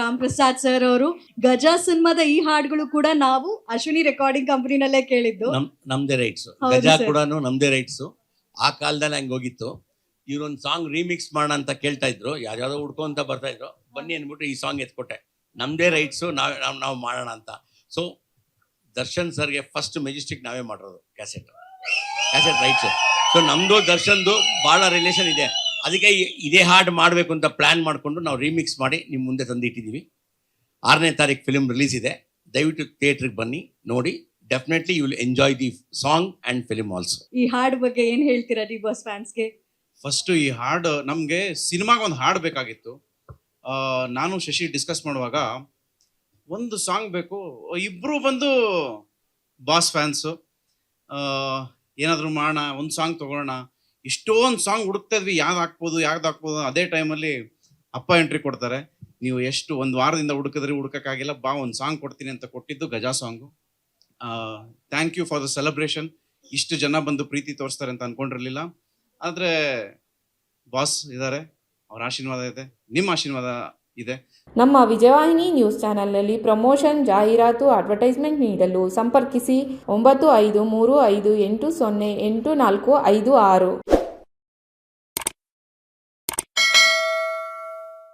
Ram Prasad sir ಅವರು. ಗಜ ಸಿನಿಮಾದ ಈ ಹಾಡುಗಳು ಕೂಡ ನಾವು ಅಶ್ವಿನಿ ರೆಕಾರ್ಡಿಂಗ್ ಕಂಪನಿನಲ್ಲೇ ಕೇಳಿದ್ದು. ನಮ್ದೇ ರೈಟ್ಸ್. ಹೌದು ಗಜ sir. ಕೂಡ ನಮ್ದೇ ರೈಟ್ಸ್. ಆ ಕಾಲದಲ್ಲಿ ಹಂಗೆ ಹೋಗಿತ್ತು. ಇವ್ರೊಂದು ಸಾಂಗ್ ರೀಮಿಕ್ಸ್ ಮಾಡೋಣ ಅಂತ ಕೇಳ್ತಾ ಇದ್ರು, ಯಾವ್ಯಾವ್ದೋ ಹುಡ್ಕೊಂತ ಬರ್ತಾ ಇದ್ರು. ಬನ್ನಿ ಅಂದ್ಬಿಟ್ಟು ಈ ಸಾಂಗ್ ಎತ್ಕೊಟ್ಟೆ. ನಮ್ದೇ ರೈಟ್ಸು, ನಾವು ಮಾಡೋಣ ಅಂತ. ಸೊ ದರ್ಶನ್ ಸರ್ಗೆ ಫಸ್ಟ್ ಮೆಜೆಸ್ಟಿಕ್ ನಾವೇ ಮಾಡಿರೋದು ಕ್ಯಾಸೆಟ್ ರೈಟ್ಸು. ಸೊ ನಮ್ದು ದರ್ಶನ್ದು ಭಾಳ ರಿಲೇಷನ್ ಇದೆ. ಅದಕ್ಕೆ ಇದೇ ಹಾಡು ಮಾಡಬೇಕು ಅಂತ ಪ್ಲ್ಯಾನ್ ಮಾಡಿಕೊಂಡು ನಾವು ರೀಮಿಕ್ಸ್ ಮಾಡಿ ನಿಮ್ಮ ಮುಂದೆ ತಂದಿಟ್ಟಿದ್ದೀವಿ. 6ನೇ ತಾರೀಕು ಫಿಲ್ಮ್ ರಿಲೀಸ್ ಇದೆ. ದಯವಿಟ್ಟು ಥಿಯೇಟ್ರಿಗೆ ಬನ್ನಿ, ನೋಡಿ. Definitely you will enjoy the song and film also. ಈ ಹಾಡು ಬಗ್ಗೆ ಏನು ಹೇಳ್ತೀರಾ ಡಿ ಬಾಸ್ ಫ್ಯಾನ್ಸ್ಗೆ? ಫಸ್ಟು ಈ ಹಾಡು ನಮಗೆ ಸಿನಿಮಾಗೆ ಒಂದು ಹಾಡು ಬೇಕಾಗಿತ್ತು. ನಾನು ಶಶಿ ಡಿಸ್ಕಸ್ ಮಾಡುವಾಗ ಒಂದು ಸಾಂಗ್ ಬೇಕು. ಇಬ್ಬರು ಬಂದು ಬಾಸ್ ಫ್ಯಾನ್ಸು. ಏನಾದರೂ ಮಾಡೋಣ, ಒಂದು ಸಾಂಗ್ ತೊಗೊಳ್ಳೋಣ. ಇಷ್ಟೊಂದು ಸಾಂಗ್ ಹುಡುಕ್ತಾ ಇದ್ವಿ, ಯಾವ್ದು ಹಾಕ್ಬೋದು. ಅದೇ ಟೈಮಲ್ಲಿ ಅಪ್ಪ ಎಂಟ್ರಿ ಕೊಡ್ತಾರೆ. ನೀವು ಎಷ್ಟು ಒಂದು ವಾರದಿಂದ ಹುಡುಕಕ್ಕಾಗಿಲ್ಲ, ಬಾ ಒಂದು ಸಾಂಗ್ ಕೊಡ್ತೀನಿ ಅಂತ ಕೊಟ್ಟಿದ್ದು Gaja song. Thank you for the celebration. ಇಷ್ಟು ಜನ ಬಂದು ಪ್ರೀತಿ ತೋರಿಸ್ತಾರೆ ಅಂತ ಅಂದ್ಕೊಂಡಿರಲಿಲ್ಲ. ಆದರೆ ಬಾಸ್ ಇದ್ದಾರೆ, ಅವ್ರ ಆಶೀರ್ವಾದ ಇದೆ, ನಿಮ್ಮ ಆಶೀರ್ವಾದ ಇದೆ. ನಮ್ಮ ವಿಜಯವಾಹಿನಿ ನ್ಯೂಸ್ ಚಾನೆಲ್ನಲ್ಲಿ ಪ್ರಮೋಷನ್, ಜಾಹೀರಾತು, ಅಡ್ವರ್ಟೈಸ್ಮೆಂಟ್ ನೀಡಲು ಸಂಪರ್ಕಿಸಿ 9535808456.